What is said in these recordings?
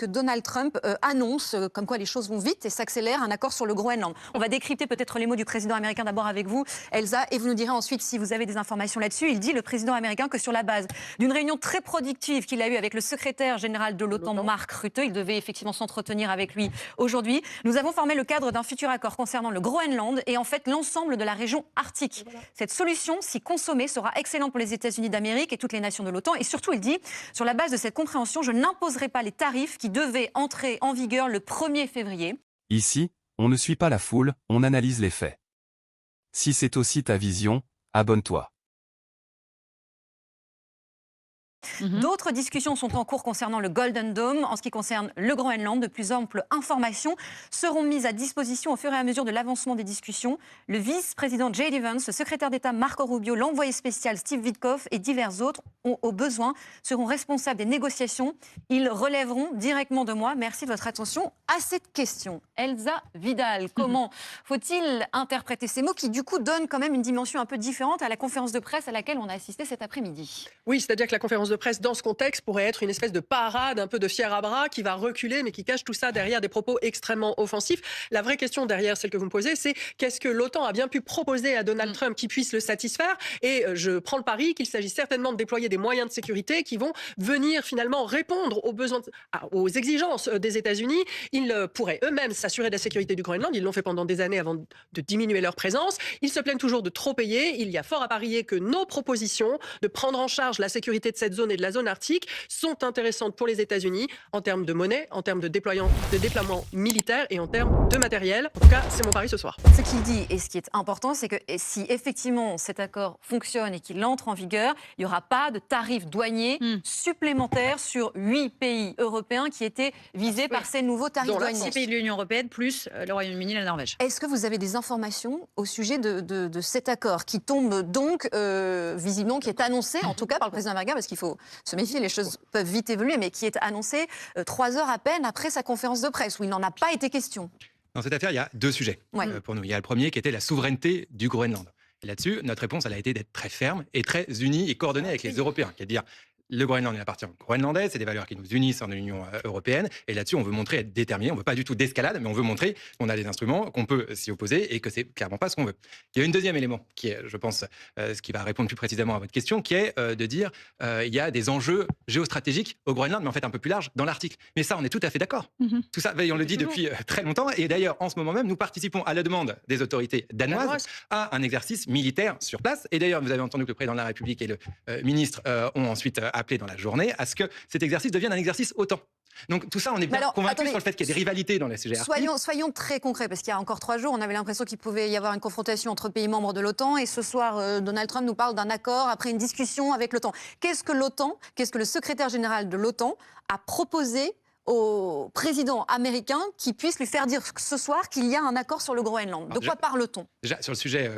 que Donald Trump annonce comme quoi les choses vont vite et s'accélèrent, un accord sur le Groenland. On va décrypter peut-être les mots du président américain d'abord avec vous, Elsa, et vous nous direz ensuite si vous avez des informations là-dessus. Il dit, le président américain, que sur la base d'une réunion très productive qu'il a eue avec le secrétaire général de l'OTAN, Mark Rutte, il devait effectivement s'entretenir avec lui aujourd'hui, nous avons formé le cadre d'un futur accord concernant le Groenland et en fait l'ensemble de la région arctique. Voilà. Cette solution, si consommée, sera excellente pour les États-Unis d'Amérique et toutes les nations de l'OTAN. Et surtout, il dit, sur la base de cette compréhension, je n'imposerai pas les tarifs qui devaient entrer en vigueur le 1er février. Ici, on ne suit pas la foule, on analyse les faits. Si c'est aussi ta vision, abonne-toi. D'autres discussions sont en cours concernant le Golden Dome. En ce qui concerne le Groenland, de plus amples informations seront mises à disposition au fur et à mesure de l'avancement des discussions. Le vice-président J.D. Vance, le secrétaire d'État Marco Rubio, l'envoyé spécial Steve Witkoff et divers autres, au besoin, seront responsables des négociations. Ils relèveront directement de moi. Merci de votre attention à cette question. Elsa Vidal, comment faut-il interpréter ces mots qui, du coup, donnent quand même une dimension un peu différente à la conférence de presse à laquelle on a assisté cet après-midi? Oui, c'est-à-dire que la conférence de presse, dans ce contexte, pourrait être une espèce de parade, un peu de fier à bras, qui va reculer, mais qui cache tout ça derrière des propos extrêmement offensifs. La vraie question derrière celle que vous me posez, c'est qu'est-ce que l'OTAN a bien pu proposer à Donald Trump qui puisse le satisfaire? Et je prends le pari qu'il s'agit certainement de déployer des moyens de sécurité qui vont venir finalement répondre aux besoins, aux exigences des États-Unis. Ils pourraient eux-mêmes s'assurer de la sécurité du Groenland. Ils l'ont fait pendant des années avant de diminuer leur présence. Ils se plaignent toujours de trop payer. Il y a fort à parier que nos propositions de prendre en charge la sécurité de cette zone et de la zone arctique sont intéressantes pour les États-Unis en termes de monnaie, en termes de déploiement militaire et en termes de matériel. En tout cas, c'est mon pari ce soir. Ce qu'il dit et ce qui est important, c'est que si effectivement cet accord fonctionne et qu'il entre en vigueur, il n'y aura pas de tarifs douaniers supplémentaires sur 8 pays européens qui étaient visés par ces nouveaux tarifs douaniers. 6 pays de l'Union européenne plus le Royaume-Uni et la Norvège. Est-ce que vous avez des informations au sujet de cet accord qui tombe donc visiblement, qui est annoncé en tout cas par le président américain, parce qu'il faut se méfier, les choses peuvent vite évoluer, mais qui est annoncé 3 heures à peine après sa conférence de presse, où il n'en a pas été question? Dans cette affaire, il y a 2 sujets pour nous. Il y a le premier qui était la souveraineté du Groenland. Et là-dessus, notre réponse, elle a été d'être très ferme et très unie et coordonnée avec les Européens, qui est de dire le Groenland, il appartient aux Groenlandais, c'est des valeurs qui nous unissent en Union européenne. Et là-dessus, on veut montrer être déterminé. On ne veut pas du tout d'escalade, mais on veut montrer qu'on a des instruments, qu'on peut s'y opposer et que c'est clairement pas ce qu'on veut. Il y a un deuxième élément qui est, je pense, ce qui va répondre plus précisément à votre question, qui est de dire il y a des enjeux géostratégiques au Groenland, mais en fait un peu plus large dans l'Arctique. Mais ça, on est tout à fait d'accord. Tout ça, on le dit depuis très longtemps. Et d'ailleurs, en ce moment même, nous participons à la demande des autorités danoises à un exercice militaire sur place. Et d'ailleurs, vous avez entendu que le président de la République et le ministre ont ensuite appelé dans la journée à ce que cet exercice devienne un exercice OTAN. Donc tout ça, on est bien convaincus sur le fait qu'il y a des rivalités dans les sujets arctiques. Soyons très concrets, parce qu'il y a encore 3 jours, on avait l'impression qu'il pouvait y avoir une confrontation entre pays membres de l'OTAN, et ce soir, Donald Trump nous parle d'un accord après une discussion avec l'OTAN. Qu'est-ce que le secrétaire général de l'OTAN a proposé au président américain qui puisse lui faire dire ce soir qu'il y a un accord sur le Groenland? De quoi parle-t-on? Déjà, sur le sujet,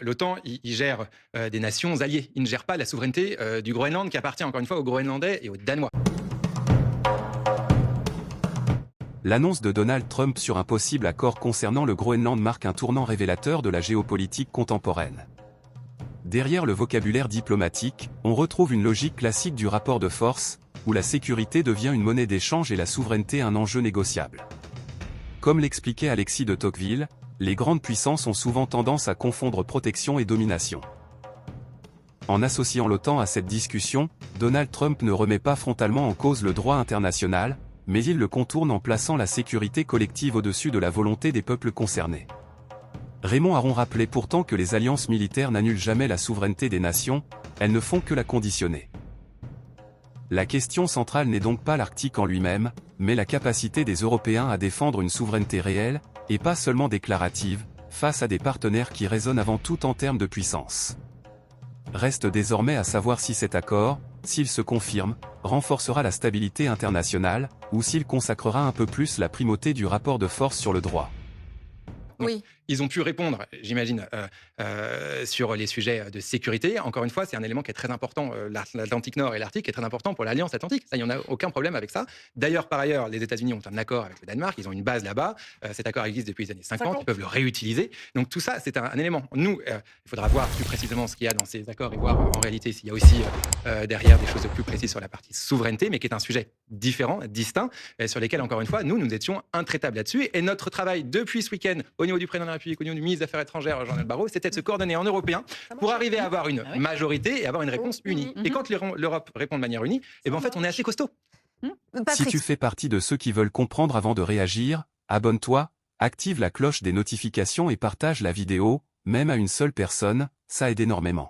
l'OTAN, il gère des nations alliées. Il ne gère pas la souveraineté du Groenland, qui appartient encore une fois aux Groenlandais et aux Danois. L'annonce de Donald Trump sur un possible accord concernant le Groenland marque un tournant révélateur de la géopolitique contemporaine. Derrière le vocabulaire diplomatique, on retrouve une logique classique du rapport de force, où la sécurité devient une monnaie d'échange et la souveraineté un enjeu négociable. Comme l'expliquait Alexis de Tocqueville, les grandes puissances ont souvent tendance à confondre protection et domination. En associant l'OTAN à cette discussion, Donald Trump ne remet pas frontalement en cause le droit international, mais il le contourne en plaçant la sécurité collective au-dessus de la volonté des peuples concernés. Raymond Aron rappelait pourtant que les alliances militaires n'annulent jamais la souveraineté des nations, elles ne font que la conditionner. La question centrale n'est donc pas l'Arctique en lui-même, mais la capacité des Européens à défendre une souveraineté réelle, et pas seulement déclarative, face à des partenaires qui raisonnent avant tout en termes de puissance. Reste désormais à savoir si cet accord, s'il se confirme, renforcera la stabilité internationale, ou s'il consacrera un peu plus la primauté du rapport de force sur le droit. Donc, Ils ont pu répondre, j'imagine, sur les sujets de sécurité. Encore une fois, c'est un élément qui est très important. L'Atlantique Nord et l'Arctique est très important pour l'Alliance Atlantique. Ça, il n'y en a aucun problème avec ça. D'ailleurs, par ailleurs, les États-Unis ont un accord avec le Danemark. Ils ont une base là-bas. Cet accord existe depuis les années 50. Ils peuvent le réutiliser. Donc tout ça, c'est un élément. Nous, il faudra voir plus précisément ce qu'il y a dans ces accords et voir en réalité s'il y a aussi derrière des choses plus précises sur la partie souveraineté, mais qui est un sujet différent, distinct, sur lesquels, encore une fois, nous étions intraitables là-dessus. Et notre travail depuis ce week-end, au niveau du président de la République, au niveau du ministre des Affaires étrangères, Jean-Noël Barrot, c'était de se coordonner en européen pour arriver à avoir une majorité et avoir une réponse unie. Et quand l'Europe répond de manière unie, et ben en fait, on est assez costaud. Si tu fais partie de ceux qui veulent comprendre avant de réagir, abonne-toi, active la cloche des notifications et partage la vidéo, même à une seule personne, ça aide énormément.